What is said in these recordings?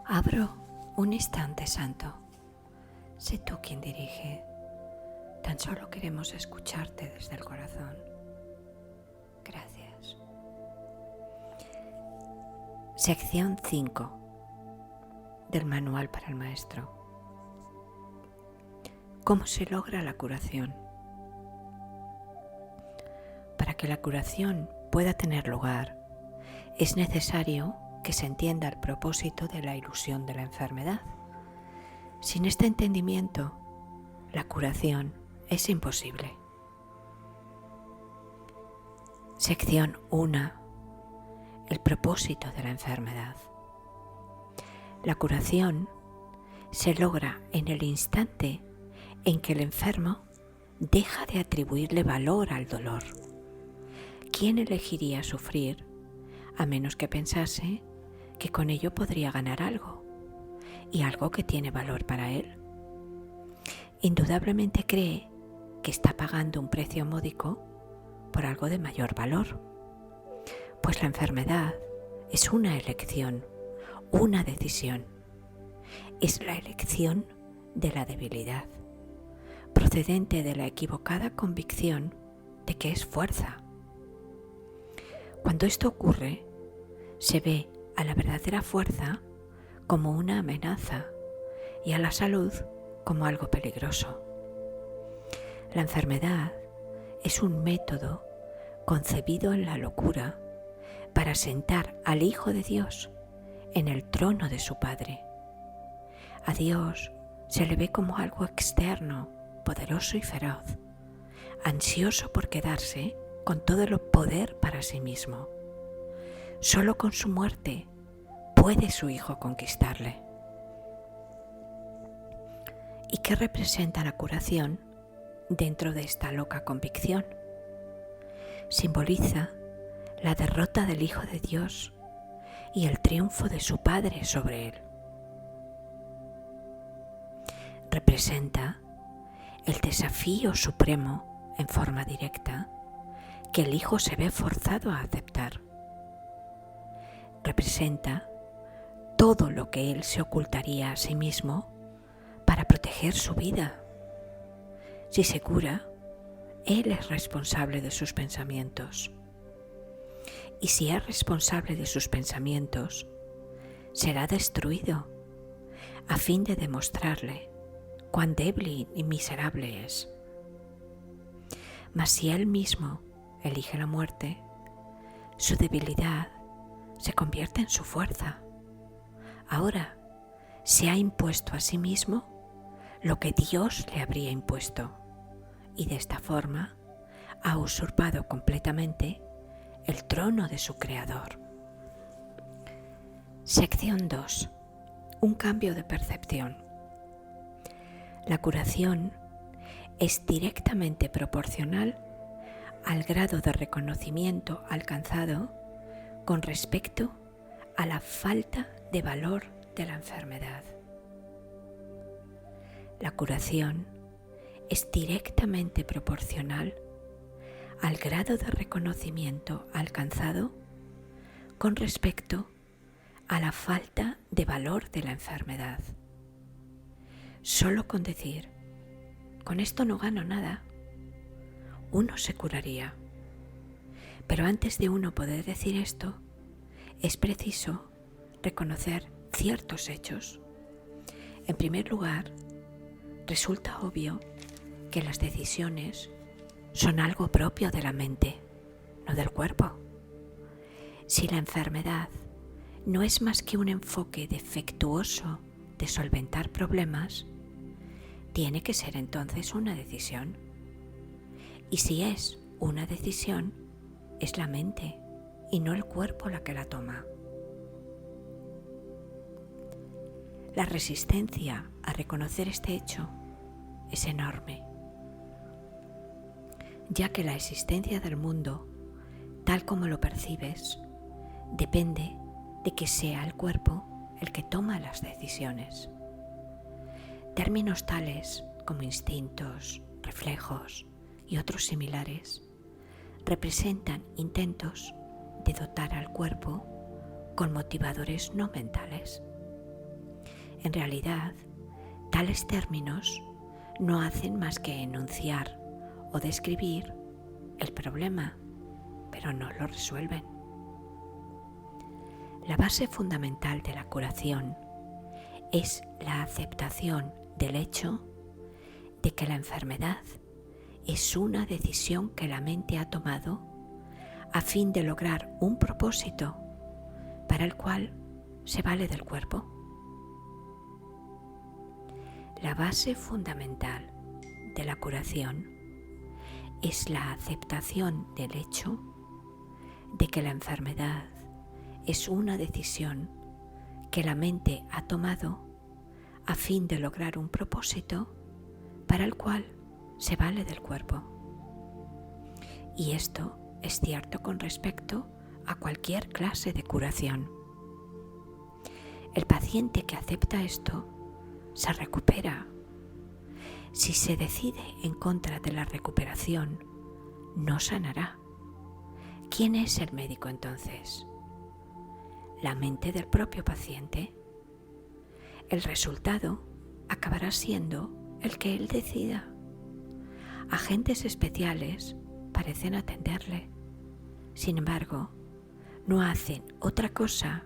Abro un instante santo. Sé tú quien dirige. Tan solo queremos escucharte desde el corazón. Gracias. Sección 5 del Manual para el Maestro. ¿Cómo se logra la curación? Para que la curación pueda tener lugar, es necesario que se entienda el propósito de la ilusión de la enfermedad. Sin este entendimiento, la curación es imposible. Sección 1. El propósito de la enfermedad. La curación se logra en el instante en que el enfermo deja de atribuirle valor al dolor. ¿Quién elegiría sufrir a menos que pensase que con ello podría ganar algo, y algo que tiene valor para él? Indudablemente cree que está pagando un precio módico por algo de mayor valor, pues la enfermedad es una elección, una decisión. Es la elección de la debilidad, procedente de la equivocada convicción de que es fuerza. Cuando esto ocurre, se ve a la verdadera fuerza como una amenaza y a la salud como algo peligroso. La enfermedad es un método concebido en la locura para sentar al Hijo de Dios en el trono de su Padre. A Dios se le ve como algo externo, poderoso y feroz, ansioso por quedarse con todo el poder para sí mismo. Solo con su muerte puede su Hijo conquistarle. ¿Y qué representa la curación dentro de esta loca convicción? Simboliza la derrota del Hijo de Dios y el triunfo de su Padre sobre él. Representa el desafío supremo en forma directa que el Hijo se ve forzado a aceptar. Representa todo lo que él se ocultaría a sí mismo para proteger su vida. Si se cura, él es responsable de sus pensamientos. Y si es responsable de sus pensamientos, será destruido a fin de demostrarle cuán débil y miserable es. Mas si él mismo elige la muerte, su debilidad se convierte en su fuerza. Ahora se ha impuesto a sí mismo lo que Dios le habría impuesto, y de esta forma ha usurpado completamente el trono de su Creador. Sección 2. Un cambio de percepción. La curación es directamente proporcional al grado de reconocimiento alcanzado con respecto a la falta de valor de la enfermedad. La curación es directamente proporcional al grado de reconocimiento alcanzado con respecto a la falta de valor de la enfermedad. Solo con decir, con esto no gano nada, uno se curaría. Pero antes de uno poder decir esto, es preciso reconocer ciertos hechos. En primer lugar, resulta obvio que las decisiones son algo propio de la mente, no del cuerpo. Si la enfermedad no es más que un enfoque defectuoso de solventar problemas, tiene que ser entonces una decisión. Y si es una decisión, es la mente y no el cuerpo la que la toma. La resistencia a reconocer este hecho es enorme, ya que la existencia del mundo, tal como lo percibes, depende de que sea el cuerpo el que toma las decisiones. Términos tales como instintos, reflejos y otros similares representan intentos de dotar al cuerpo con motivadores no mentales. En realidad, tales términos no hacen más que enunciar o describir el problema, pero no lo resuelven. La base fundamental de la curación es la aceptación del hecho de que la enfermedad es una decisión que la mente ha tomado a fin de lograr un propósito para el cual se vale del cuerpo. La base fundamental de la curación es la aceptación del hecho de que la enfermedad es una decisión que la mente ha tomado a fin de lograr un propósito para el cual se vale del cuerpo. Y esto es cierto con respecto a cualquier clase de curación. El paciente que acepta esto se recupera. Si se decide en contra de la recuperación, no sanará. ¿Quién es el médico entonces? La mente del propio paciente. El resultado acabará siendo el que él decida. Agentes especiales parecen atenderle. Sin embargo, no hacen otra cosa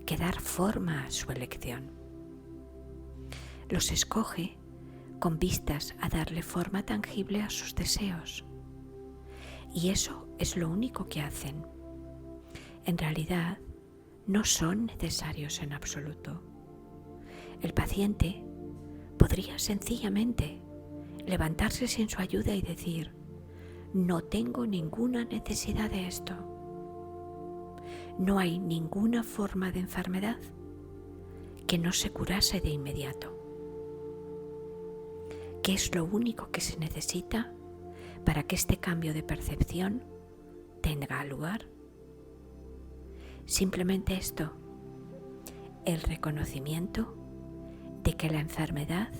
que dar forma a su elección. Los escoge con vistas a darle forma tangible a sus deseos. Y eso es lo único que hacen. En realidad, no son necesarios en absoluto. El paciente podría sencillamente levantarse sin su ayuda y decir: no tengo ninguna necesidad de esto. No hay ninguna forma de enfermedad que no se curase de inmediato. ¿Qué es lo único que se necesita para que este cambio de percepción tenga lugar? Simplemente esto: el reconocimiento de que la enfermedad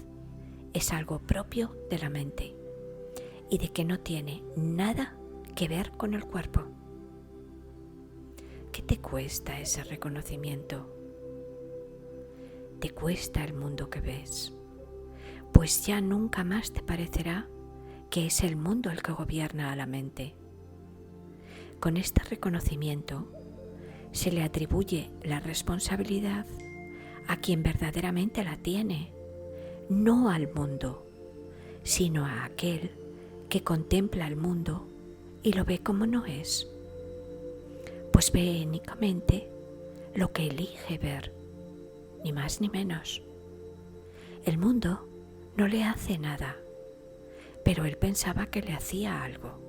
es algo propio de la mente y de que no tiene nada que ver con el cuerpo. ¿Qué te cuesta ese reconocimiento? Te cuesta el mundo que ves, pues ya nunca más te parecerá que es el mundo el que gobierna a la mente. Con este reconocimiento se le atribuye la responsabilidad a quien verdaderamente la tiene, no al mundo, sino a aquel que contempla el mundo y lo ve como no es, pues ve únicamente lo que elige ver, ni más ni menos. El mundo no le hace nada, pero él pensaba que le hacía algo.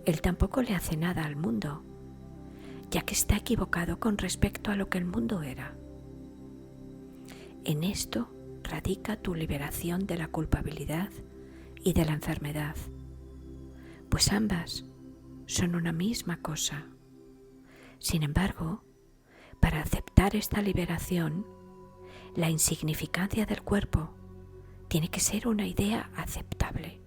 Él tampoco le hace nada al mundo, ya que está equivocado con respecto a lo que el mundo era. En esto radica tu liberación de la culpabilidad y de la enfermedad, pues ambas son una misma cosa. Sin embargo, para aceptar esta liberación, la insignificancia del cuerpo tiene que ser una idea aceptable.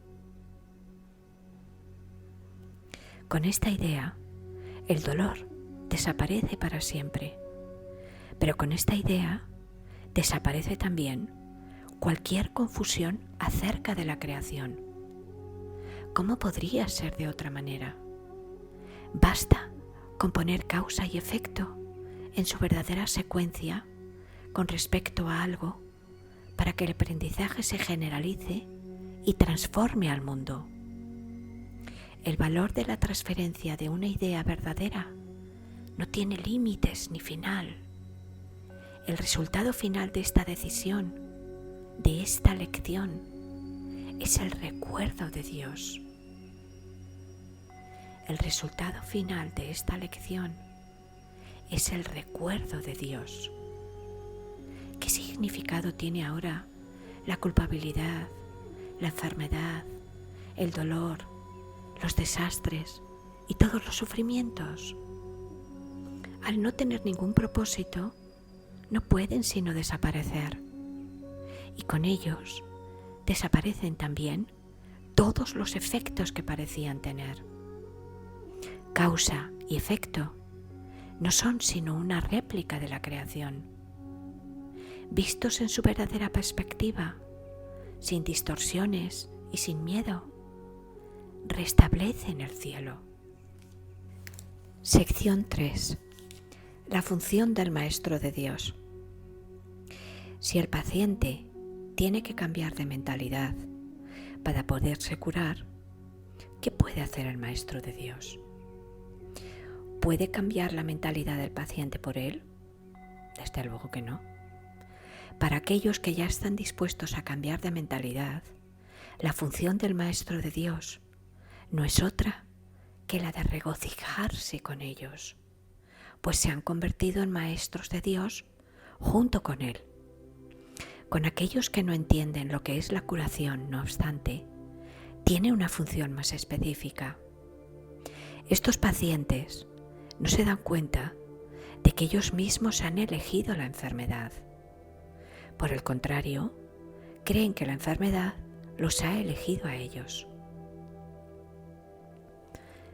Con esta idea, el dolor desaparece para siempre, pero con esta idea desaparece también cualquier confusión acerca de la creación. ¿Cómo podría ser de otra manera? Basta con poner causa y efecto en su verdadera secuencia con respecto a algo para que el aprendizaje se generalice y transforme al mundo. El valor de la transferencia de una idea verdadera no tiene límites ni final. El resultado final de esta decisión, de esta lección, es el recuerdo de Dios. El resultado final de esta lección es el recuerdo de Dios. ¿Qué significado tiene ahora la culpabilidad, la enfermedad, el dolor, los desastres y todos los sufrimientos? Al no tener ningún propósito, no pueden sino desaparecer. Y con ellos desaparecen también todos los efectos que parecían tener. Causa y efecto no son sino una réplica de la creación. vistos en su verdadera perspectiva, sin distorsiones y sin miedo, restablecen el cielo. Sección 3. La función del Maestro de Dios. Si el paciente tiene que cambiar de mentalidad para poderse curar, ¿qué puede hacer el Maestro de Dios? ¿Puede cambiar la mentalidad del paciente por él? Desde luego que no. Para aquellos que ya están dispuestos a cambiar de mentalidad, la función del Maestro de Dios no es otra que la de regocijarse con ellos, pues se han convertido en maestros de Dios junto con Él. Con aquellos que no entienden lo que es la curación, no obstante, tiene una función más específica. Estos pacientes no se dan cuenta de que ellos mismos han elegido la enfermedad. Por el contrario, creen que la enfermedad los ha elegido a ellos.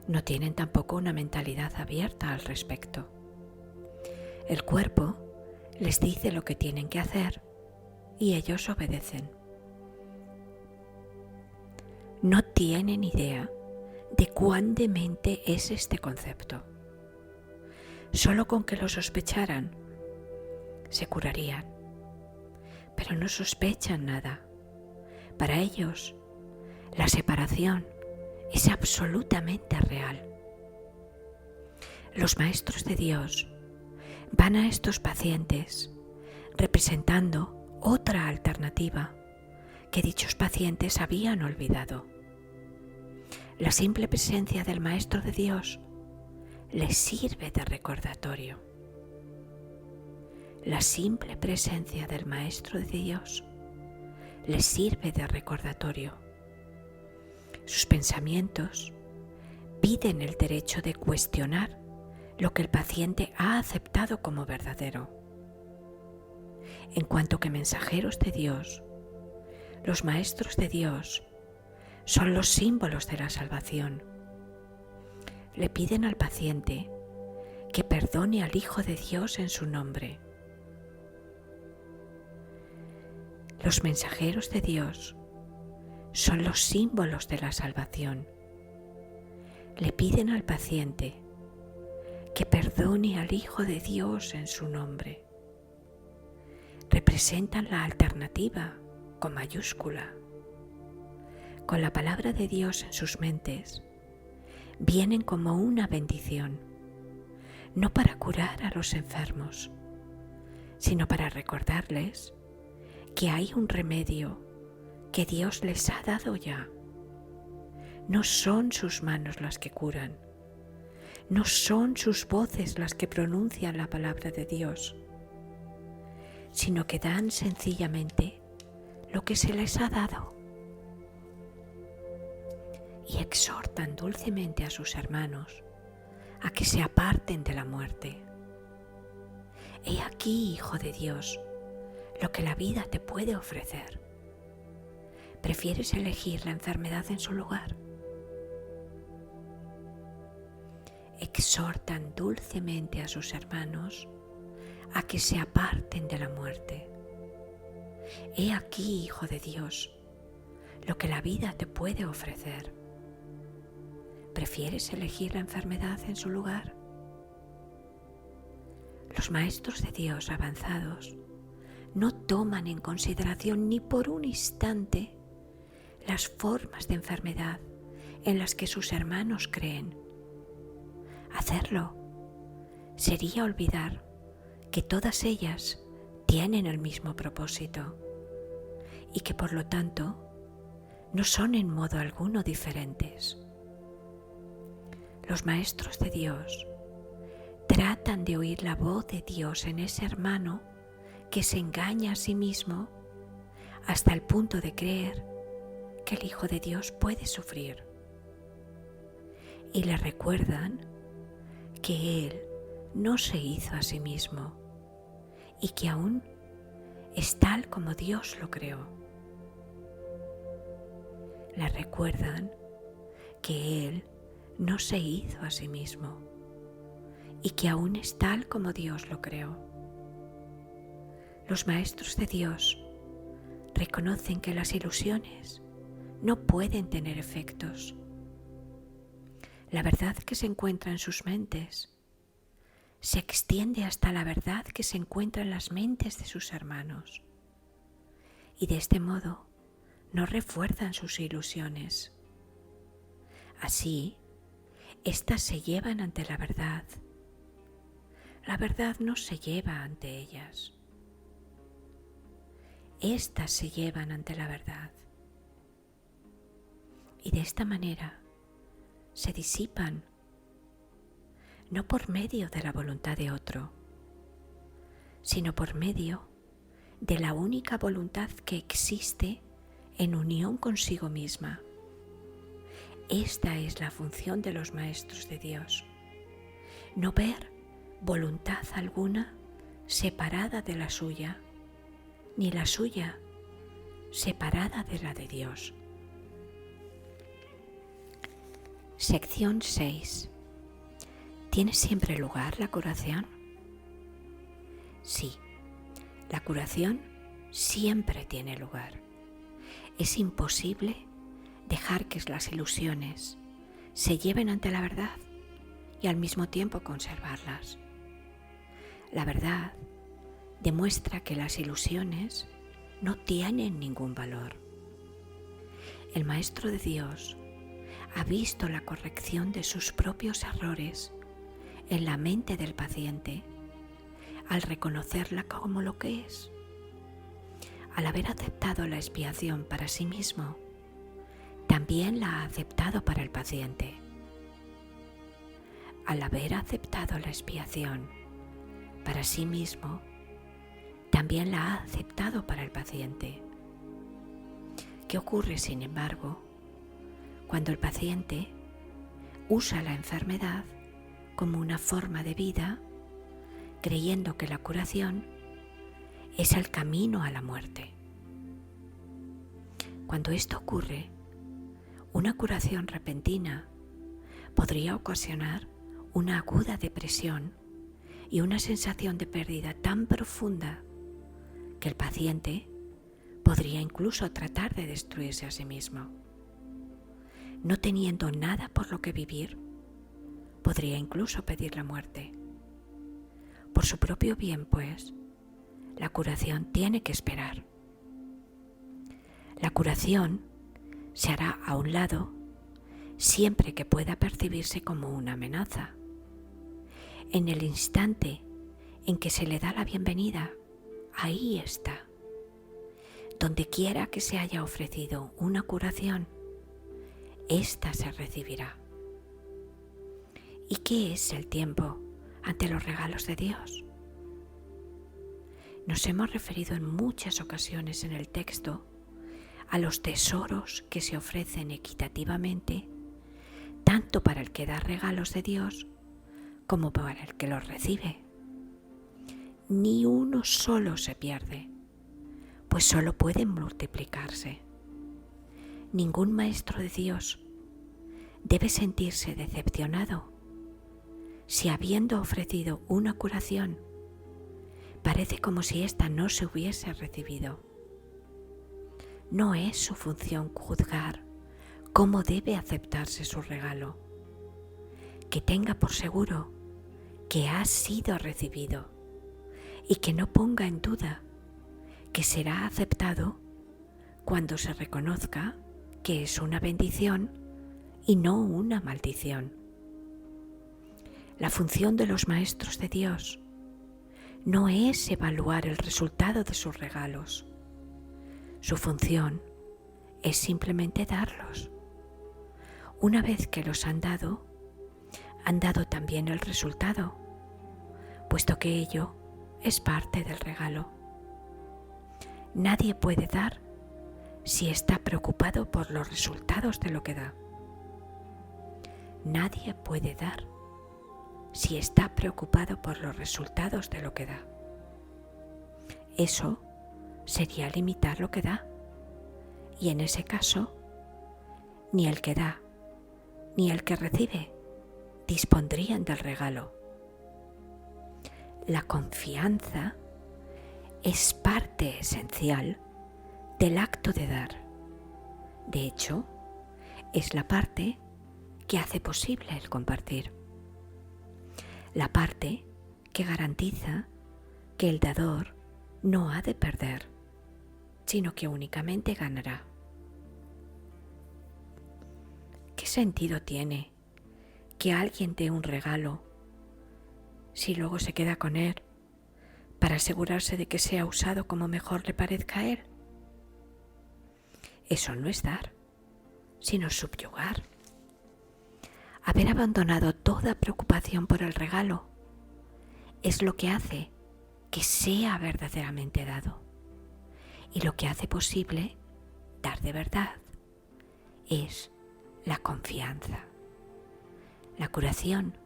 No tienen tampoco una mentalidad abierta al respecto. El cuerpo les dice lo que tienen que hacer y ellos obedecen. No tienen idea de cuán demente es este concepto. Solo con que lo sospecharan, se curarían. Pero no sospechan nada. Para ellos, la separación es absolutamente real. Los maestros de Dios van a estos pacientes representando otra alternativa que dichos pacientes habían olvidado. La simple presencia del Maestro de Dios les sirve de recordatorio. La simple presencia del Maestro de Dios les sirve de recordatorio. Sus pensamientos piden el derecho de cuestionar lo que el paciente ha aceptado como verdadero. En cuanto que mensajeros de Dios, los maestros de Dios son los símbolos de la salvación. Le piden al paciente que perdone al Hijo de Dios en su nombre. Los mensajeros de Dios son los símbolos de la salvación. Le piden al paciente que perdone al Hijo de Dios en su nombre. Representan la alternativa con mayúscula. Con la palabra de Dios en sus mentes, vienen como una bendición, no para curar a los enfermos, sino para recordarles que hay un remedio que Dios les ha dado ya. No son sus manos las que curan, no son sus voces las que pronuncian la palabra de Dios, sino que dan sencillamente lo que se les ha dado. Y exhortan dulcemente a sus hermanos a que se aparten de la muerte. He aquí, Hijo de Dios, lo que la vida te puede ofrecer. ¿Prefieres elegir la enfermedad en su lugar? Exhortan dulcemente a sus hermanos a que se aparten de la muerte. He aquí, Hijo de Dios, lo que la vida te puede ofrecer. ¿Prefieres elegir la enfermedad en su lugar? Los maestros de Dios avanzados no toman en consideración ni por un instante las formas de enfermedad en las que sus hermanos creen. Hacerlo sería olvidar que todas ellas tienen el mismo propósito y que por lo tanto no son en modo alguno diferentes. Los maestros de Dios tratan de oír la voz de Dios en ese hermano que se engaña a sí mismo hasta el punto de creer que el Hijo de Dios puede sufrir. Y le recuerdan que Él no se hizo a sí mismo y que aún es tal como Dios lo creó. Le recuerdan que Él no se hizo a sí mismo y que aún es tal como Dios lo creó. Los maestros de Dios reconocen que las ilusiones no pueden tener efectos. La verdad que se encuentra en sus mentes se extiende hasta la verdad que se encuentra en las mentes de sus hermanos, y de este modo no refuerzan sus ilusiones. Así, éstas se llevan ante la verdad. La verdad no se lleva ante ellas. Éstas se llevan ante la verdad. Y de esta manera se disipan, no por medio de la voluntad de otro, sino por medio de la única voluntad que existe en unión consigo misma. Esta es la función de los maestros de Dios: no ver voluntad alguna separada de la suya, ni la suya separada de la de Dios. Sección 6. ¿Tiene siempre lugar la curación? Sí, la curación siempre tiene lugar. Es imposible dejar que las ilusiones se lleven ante la verdad y al mismo tiempo conservarlas. La verdad demuestra que las ilusiones no tienen ningún valor. El Maestro de Dios ha visto la corrección de sus propios errores en la mente del paciente al reconocerla como lo que es. Al haber aceptado la expiación para sí mismo, también la ha aceptado para el paciente. Al haber aceptado la expiación para sí mismo, también la ha aceptado para el paciente. ¿Qué ocurre, sin embargo, cuando el paciente usa la enfermedad como una forma de vida, creyendo que la curación es el camino a la muerte? Cuando esto ocurre, una curación repentina podría ocasionar una aguda depresión y una sensación de pérdida tan profunda que el paciente podría incluso tratar de destruirse a sí mismo. No teniendo nada por lo que vivir, podría incluso pedir la muerte. Por su propio bien, pues, la curación tiene que esperar. La curación se hará a un lado siempre que pueda percibirse como una amenaza. En el instante en que se le da la bienvenida, ahí está. Donde quiera que se haya ofrecido una curación, ésta se recibirá. ¿Y qué es el tiempo ante los regalos de Dios? Nos hemos referido en muchas ocasiones en el texto a los tesoros que se ofrecen equitativamente, tanto para el que da regalos de Dios como para el que los recibe. Ni uno solo se pierde, pues solo pueden multiplicarse. Ningún maestro de Dios debe sentirse decepcionado si, habiendo ofrecido una curación, parece como si ésta no se hubiese recibido. No es su función juzgar cómo debe aceptarse su regalo. Que tenga por seguro que ha sido recibido y que no ponga en duda que será aceptado cuando se reconozca que es una bendición y no una maldición. La función de los maestros de Dios no es evaluar el resultado de sus regalos. Su función es simplemente darlos. Una vez que los han dado también el resultado, puesto que ello es parte del regalo. Nadie puede dar si está preocupado por los resultados de lo que da. Nadie puede dar si está preocupado por los resultados de lo que da. Eso sería limitar lo que da, y en ese caso, ni el que da ni el que recibe dispondrían del regalo. La confianza es parte esencial del acto de dar. De hecho, es la parte que hace posible el compartir. La parte que garantiza que el dador no ha de perder, sino que únicamente ganará. ¿Qué sentido tiene que alguien dé un regalo si luego se queda con él para asegurarse de que sea usado como mejor le parezca a él? Eso no es dar, sino subyugar. Haber abandonado toda preocupación por el regalo es lo que hace que sea verdaderamente dado. Y lo que hace posible dar de verdad es la confianza. La curación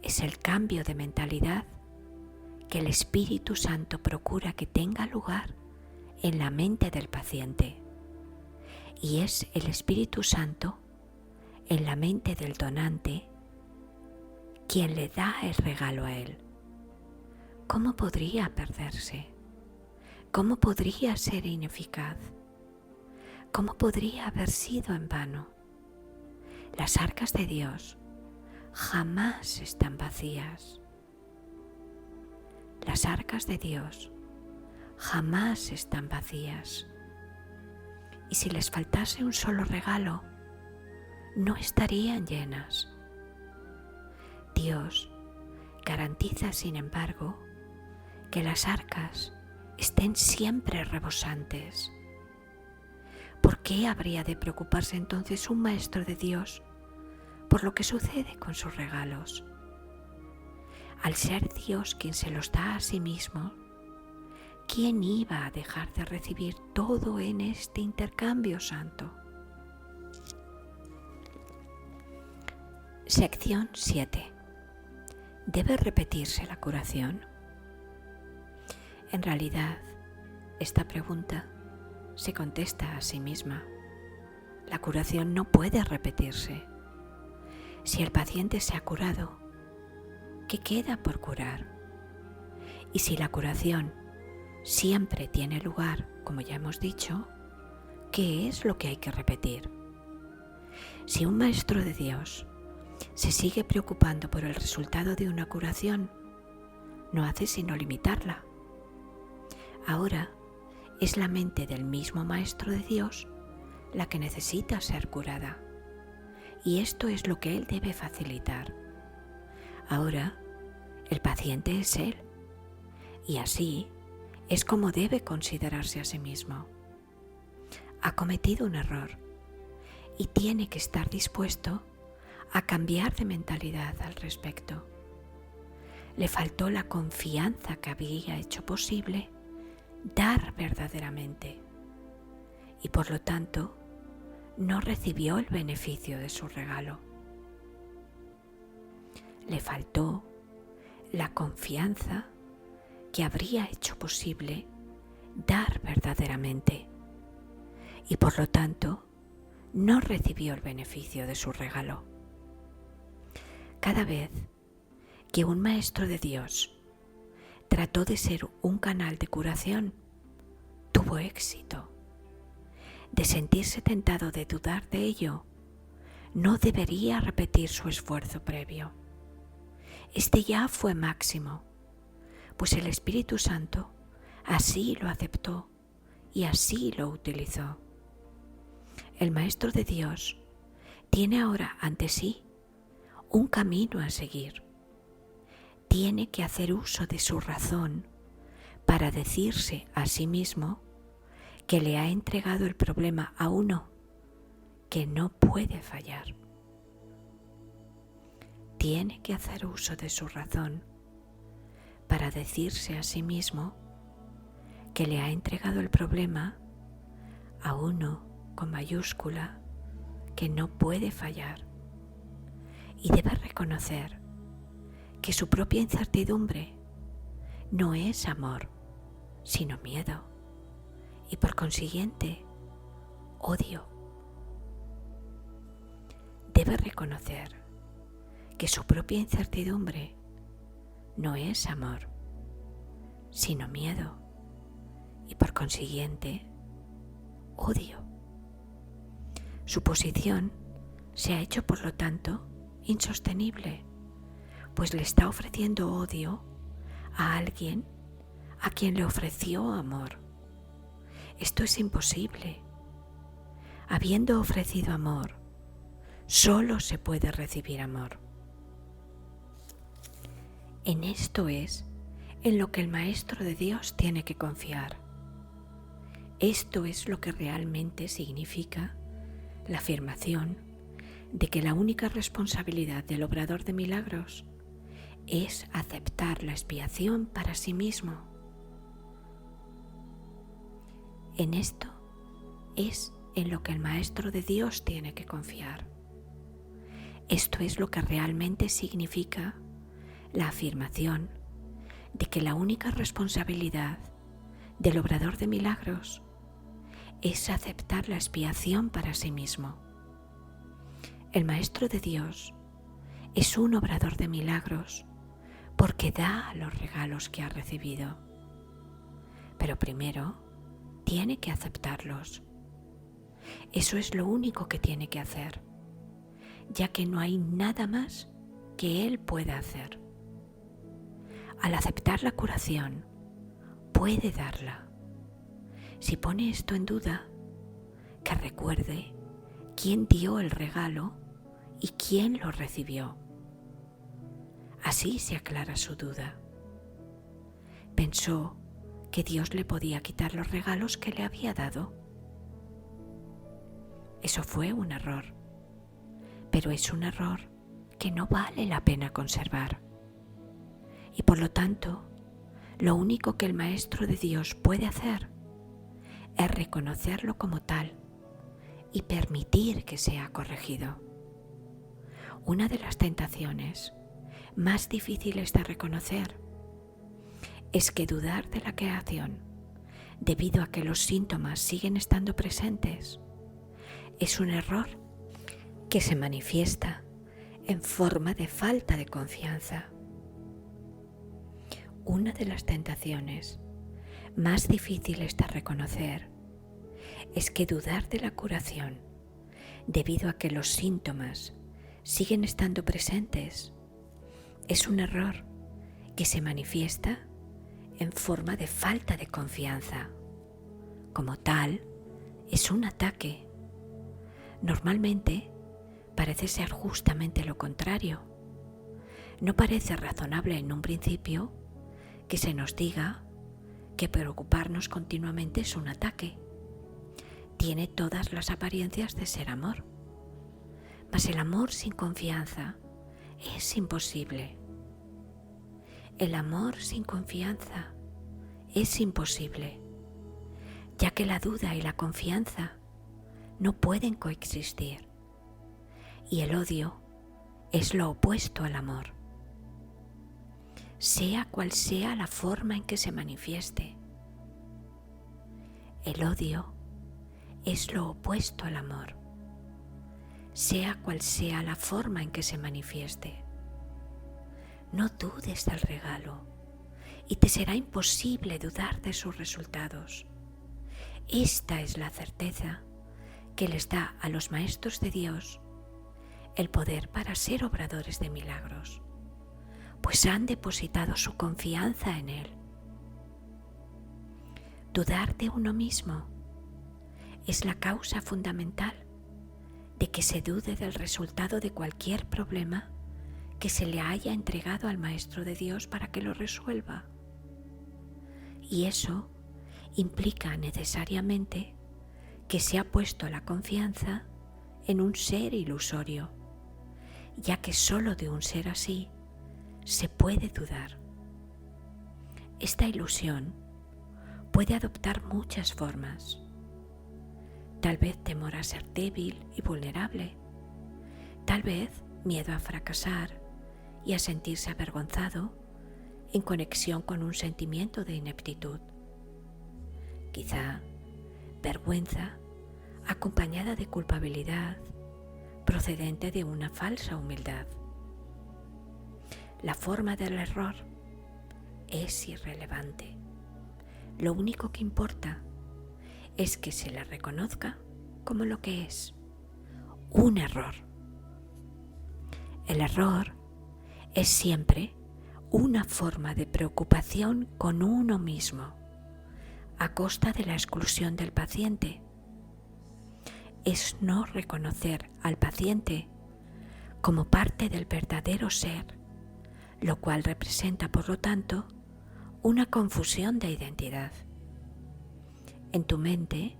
es el cambio de mentalidad que el Espíritu Santo procura que tenga lugar en la mente del paciente. Y es el Espíritu Santo en la mente del donante quien le da el regalo a él. ¿Cómo podría perderse? ¿Cómo podría ser ineficaz? ¿Cómo podría haber sido en vano? Las arcas de Dios jamás están vacías. Las arcas de Dios jamás están vacías. Y si les faltase un solo regalo, no estarían llenas. Dios garantiza, sin embargo, que las arcas estén siempre rebosantes. ¿Por qué habría de preocuparse entonces un maestro de Dios por lo que sucede con sus regalos? Al ser Dios quien se los da a sí mismo, ¿quién iba a dejar de recibir todo en este intercambio santo? Sección 7. ¿Debe repetirse la curación? En realidad, esta pregunta se contesta a sí misma. La curación no puede repetirse. Si el paciente se ha curado, ¿qué queda por curar? Y si la curación siempre tiene lugar, como ya hemos dicho, ¿qué es lo que hay que repetir? Si un maestro de Dios se sigue preocupando por el resultado de una curación, no hace sino limitarla. Ahora es la mente del mismo maestro de Dios la que necesita ser curada, y esto es lo que él debe facilitar. Ahora el paciente es él, y así es como debe considerarse a sí mismo. Ha cometido un error y tiene que estar dispuesto a cambiar de mentalidad al respecto. Le faltó la confianza que había hecho posible dar verdaderamente y por lo tanto no recibió el beneficio de su regalo. Le faltó la confianza que habría hecho posible dar verdaderamente y por lo tanto no recibió el beneficio de su regalo. Cada vez que un maestro de Dios trató de ser un canal de curación, tuvo éxito. De sentirse tentado de dudar de ello, no debería repetir su esfuerzo previo. Este ya fue máximo, pues el Espíritu Santo así lo aceptó y así lo utilizó. El Maestro de Dios tiene ahora ante sí un camino a seguir. Tiene que hacer uso de su razón para decirse a sí mismo que le ha entregado el problema a uno que no puede fallar. Tiene que hacer uso de su razón para decirse a sí mismo que le ha entregado el problema a uno con mayúscula que no puede fallar. Y debe reconocer que su propia incertidumbre no es amor, sino miedo, y por consiguiente, odio. Debe reconocer que su propia incertidumbre no es amor, sino miedo, y por consiguiente odio. Su posición se ha hecho, por lo tanto, insostenible, pues le está ofreciendo odio a alguien a quien le ofreció amor. Esto es imposible. Habiendo ofrecido amor, solo se puede recibir amor. En esto es en lo que el Maestro de Dios tiene que confiar. Esto es lo que realmente significa la afirmación de que la única responsabilidad del obrador de milagros es aceptar la expiación para sí mismo. En esto es en lo que el Maestro de Dios tiene que confiar. Esto es lo que realmente significa la afirmación de que la única responsabilidad del obrador de milagros es aceptar la expiación para sí mismo. El Maestro de Dios es un obrador de milagros porque da los regalos que ha recibido. Pero primero tiene que aceptarlos. Eso es lo único que tiene que hacer, ya que no hay nada más que Él pueda hacer. Al aceptar la curación, puede darla. Si pone esto en duda, que recuerde quién dio el regalo y quién lo recibió. Así se aclara su duda. Pensó que Dios le podía quitar los regalos que le había dado. Eso fue un error, pero es un error que no vale la pena conservar. Y por lo tanto, lo único que el Maestro de Dios puede hacer es reconocerlo como tal y permitir que sea corregido. Una de las tentaciones más difíciles de reconocer es que dudar de la creación, debido a que los síntomas siguen estando presentes, es un error que se manifiesta en forma de falta de confianza. Una de las tentaciones más difíciles de reconocer es que dudar de la curación, debido a que los síntomas siguen estando presentes, es un error que se manifiesta en forma de falta de confianza. Como tal, es un ataque. Normalmente parece ser justamente lo contrario. No parece razonable en un principio que se nos diga que preocuparnos continuamente es un ataque. Tiene todas las apariencias de ser amor. Mas el amor sin confianza es imposible. El amor sin confianza es imposible, ya que la duda y la confianza no pueden coexistir. Y el odio es lo opuesto al amor. Sea cual sea la forma en que se manifieste, el odio es lo opuesto al amor. Sea cual sea la forma en que se manifieste, no dudes del regalo y te será imposible dudar de sus resultados. Esta es la certeza que les da a los maestros de Dios el poder para ser obradores de milagros, pues han depositado su confianza en Él. Dudar de uno mismo es la causa fundamental de que se dude del resultado de cualquier problema que se le haya entregado al Maestro de Dios para que lo resuelva. Y eso implica necesariamente que se ha puesto la confianza en un ser ilusorio, ya que solo de un ser así se puede dudar. Esta ilusión puede adoptar muchas formas. Tal vez temor a ser débil y vulnerable. Tal vez miedo a fracasar y a sentirse avergonzado en conexión con un sentimiento de ineptitud. Quizá vergüenza acompañada de culpabilidad procedente de una falsa humildad. La forma del error es irrelevante. Lo único que importa es que se le reconozca como lo que es, un error. El error es siempre una forma de preocupación con uno mismo, a costa de la exclusión del paciente. Es no reconocer al paciente como parte del verdadero ser, lo cual representa, por lo tanto, una confusión de identidad. En tu mente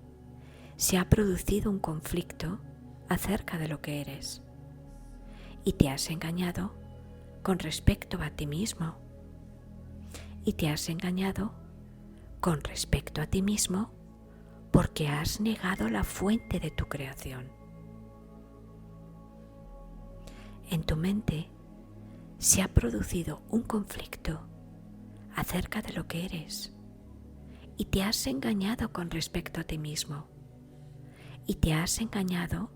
se ha producido un conflicto acerca de lo que eres y te has engañado con respecto a ti mismo. Y te has engañado con respecto a ti mismo porque has negado la fuente de tu creación. En tu mente se ha producido un conflicto acerca de lo que eres y te has engañado con respecto a ti mismo. Y te has engañado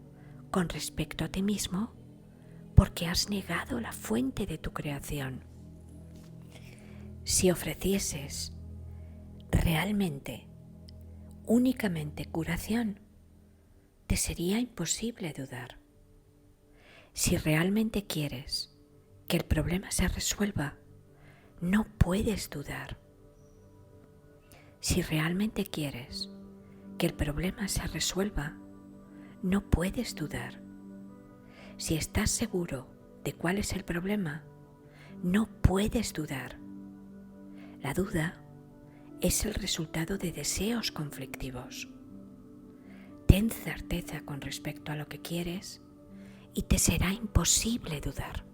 con respecto a ti mismo porque has negado la fuente de tu creación. Si ofrecieses realmente, únicamente curación, te sería imposible dudar. Si realmente quieres que el problema se resuelva, no puedes dudar. Si realmente quieres que el problema se resuelva, no puedes dudar. Si estás seguro de cuál es el problema, no puedes dudar. La duda es el resultado de deseos conflictivos. Ten certeza con respecto a lo que quieres y te será imposible dudar.